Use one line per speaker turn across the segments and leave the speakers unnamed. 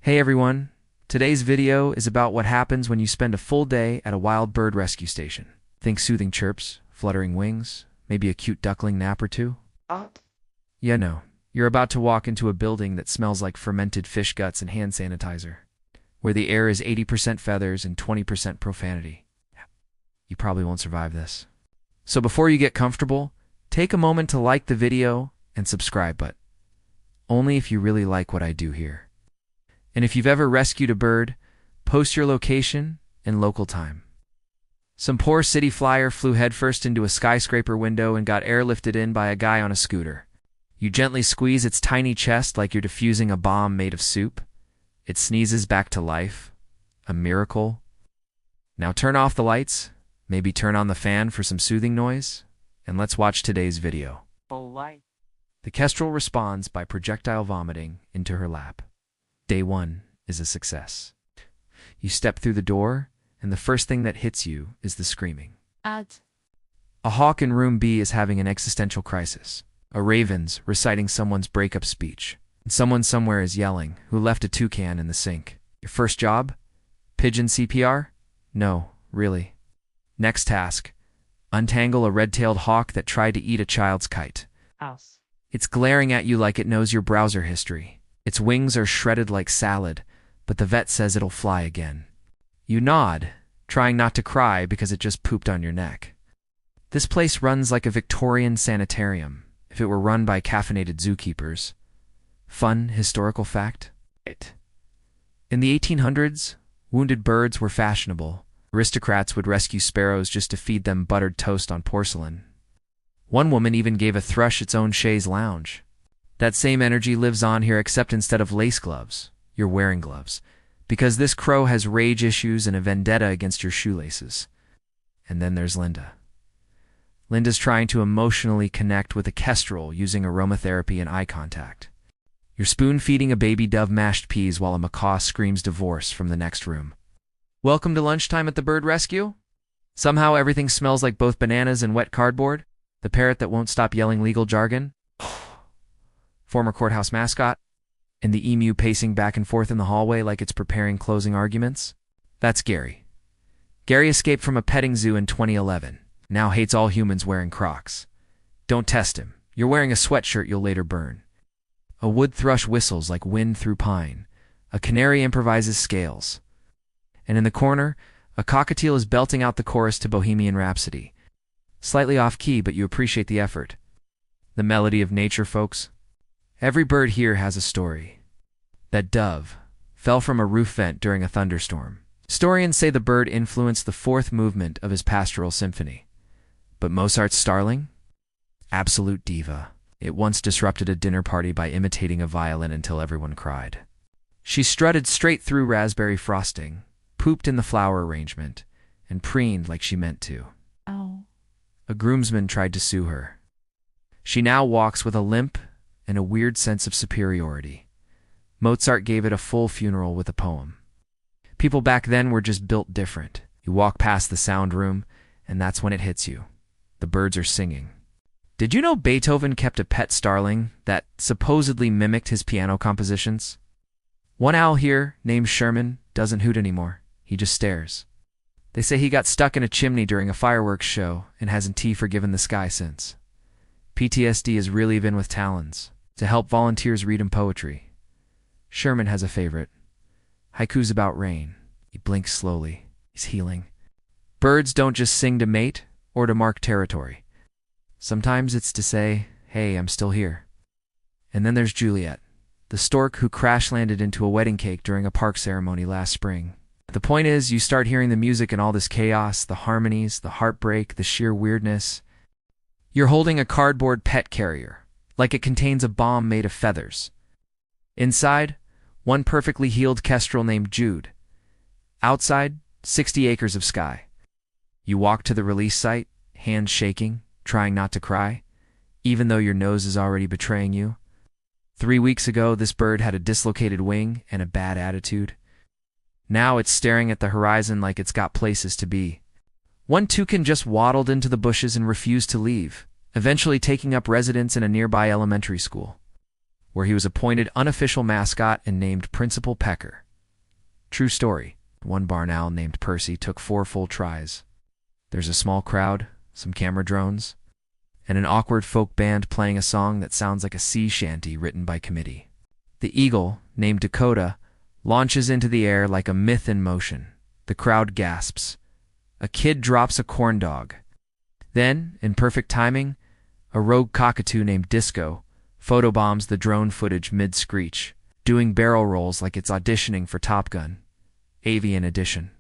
Hey everyone, today's video is about what happens when you spend a full day at a wild bird rescue station. Think soothing chirps, fluttering wings, maybe a cute duckling nap or two. Yeah, no, you're about to walk into a building that smells like fermented fish guts and hand sanitizer, where the air is 80% feathers and 20% profanity. You probably won't survive this. So before you get comfortable, take a moment to like the video and subscribe, but only if you really like what I do here. And if you've ever rescued a bird, post your location and local time. Some poor city flyer flew headfirst into a skyscraper window and got airlifted in by a guy on a scooter. You gently squeeze its tiny chest like you're diffusing a bomb made of soup. It sneezes back to life. A miracle. Now turn off the lights, maybe turn on the fan for some soothing noise, and let's watch today's video. The kestrel responds by projectile vomiting into her lap. Day 1 is a success. You step through the door, and the first thing that hits you is the screaming. A hawk in room B is having an existential crisis. A raven's reciting someone's breakup speech. And someone somewhere is yelling, who left a toucan in the sink. Your first job? Pigeon CPR? No, really. Next task. Untangle a red-tailed hawk that tried to eat a child's kite. It's glaring at you like it knows your browser history. Its wings are shredded like salad, but the vet says it'll fly again. You nod, trying not to cry because it just pooped on your neck. This place runs like a Victorian sanitarium, if it were run by caffeinated zookeepers. Fun historical fact? In the 1800s, wounded birds were fashionable. Aristocrats would rescue sparrows just to feed them buttered toast on porcelain. One woman even gave a thrush its own chaise lounge. That same energy lives on here, except instead of lace gloves, you're wearing gloves, because this crow has rage issues and a vendetta against your shoelaces. And then there's Linda. Linda's trying to emotionally connect with a kestrel using aromatherapy and eye contact. You're spoon-feeding a baby dove mashed peas while a macaw screams divorce from the next room. Welcome to lunchtime at the bird rescue? Somehow everything smells like both bananas and wet cardboard? The parrot that won't stop yelling legal jargon? Former courthouse mascot, and the emu pacing back and forth in the hallway like it's preparing closing arguments? That's Gary. Gary escaped from a petting zoo in 2011, now hates all humans wearing Crocs. Don't test him. You're wearing a sweatshirt you'll later burn. A wood thrush whistles like wind through pine. A canary improvises scales. And in the corner, a cockatiel is belting out the chorus to Bohemian Rhapsody. Slightly off-key, but you appreciate the effort. The melody of nature, folks. Every bird here has a story. That dove fell from a roof vent during a thunderstorm. Historians say the bird influenced the fourth movement of his pastoral symphony. But Mozart's starling? Absolute diva. It once disrupted a dinner party by imitating a violin until everyone cried. She strutted straight through raspberry frosting, pooped in the flower arrangement, and preened like she meant to. A groomsman tried to sue her. She now walks with a limp and a weird sense of superiority. Mozart gave it a full funeral with a poem. People back then were just built different. You walk past the sound room, and that's when it hits you. The birds are singing. Did you know Beethoven kept a pet starling that supposedly mimicked his piano compositions? One owl here, named Sherman, doesn't hoot anymore. He just stares. They say he got stuck in a chimney during a fireworks show and hasn't forgiven the sky since. PTSD is really been with talons, to help volunteers read him poetry. Sherman has a favorite. Haikus about rain. He blinks slowly. He's healing. Birds don't just sing to mate or to mark territory. Sometimes it's to say, hey, I'm still here. And then there's Juliet, the stork who crash-landed into a wedding cake during a park ceremony last spring. The point is, you start hearing the music and all this chaos, the harmonies, the heartbreak, the sheer weirdness. You're holding a cardboard pet carrier, like it contains a bomb made of feathers. Inside, one perfectly healed kestrel named Jude. Outside, 60 acres of sky. You walk to the release site, hands shaking, trying not to cry, even though your nose is already betraying you. 3 weeks ago, this bird had a dislocated wing and a bad attitude. Now it's staring at the horizon like it's got places to be. One toucan just waddled into the bushes and refused to leave, eventually taking up residence in a nearby elementary school. where he was appointed unofficial mascot and named Principal Pecker. True story. One barn owl named Percy took 4 full tries. There's a small crowd, some camera drones, and an awkward folk band playing a song that sounds like a sea shanty written by committee. The eagle, named Dakota, launches into the air like a myth in motion. The crowd gasps. A kid drops a corn dog. Then, in perfect timing, a rogue cockatoo named Disco photobombs the drone footage mid-screech, doing barrel rolls like it's auditioning for Top Gun, Avian Edition.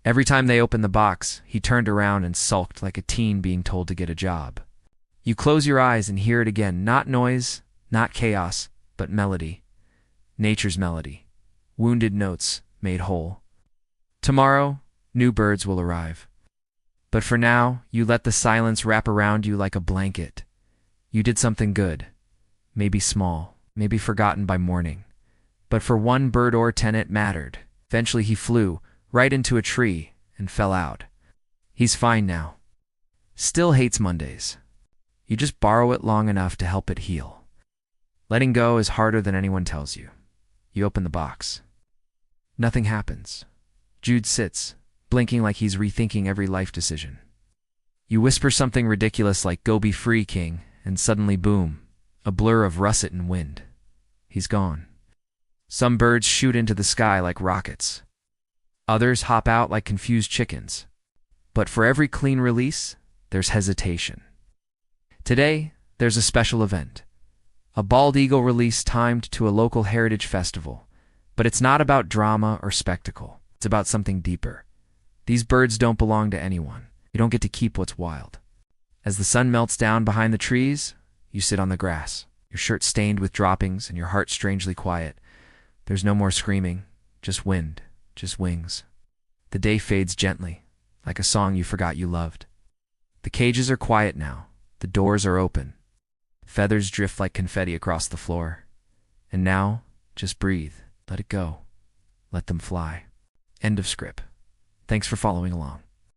Every time they opened the box, he turned around and sulked like a teen being told to get a job. You close your eyes and hear it again, not noise, not chaos, but melody. Nature's melody. Wounded notes made whole. Tomorrow, new birds will arrive. But for now, you let the silence wrap around you like a blanket. You did something good. Maybe small, maybe forgotten by morning. But for one bird or 10 it mattered. Eventually he flew right into a tree and fell out. He's fine now. Still hates Mondays. You just borrow it long enough to help it heal. Letting go is harder than anyone tells you. You open the box. Nothing happens. Jude sits, blinking like he's rethinking every life decision. You whisper something ridiculous like, "Go be free, King," and suddenly boom, a blur of russet and wind. He's gone. Some birds shoot into the sky like rockets. Others hop out like confused chickens. But for every clean release, there's hesitation. Today, there's a special event. A bald eagle release timed to a local heritage festival. But it's not about drama or spectacle. It's about something deeper. These birds don't belong to anyone. You don't get to keep what's wild. As the sun melts down behind the trees, you sit on the grass, your shirt stained with droppings and your heart strangely quiet. There's no more screaming, just wind, just wings. The day fades gently, like a song you forgot you loved. The cages are quiet now. The doors are open. Feathers drift like confetti across the floor. And now, just breathe. Let it go. Let them fly. End of script. Thanks for following along.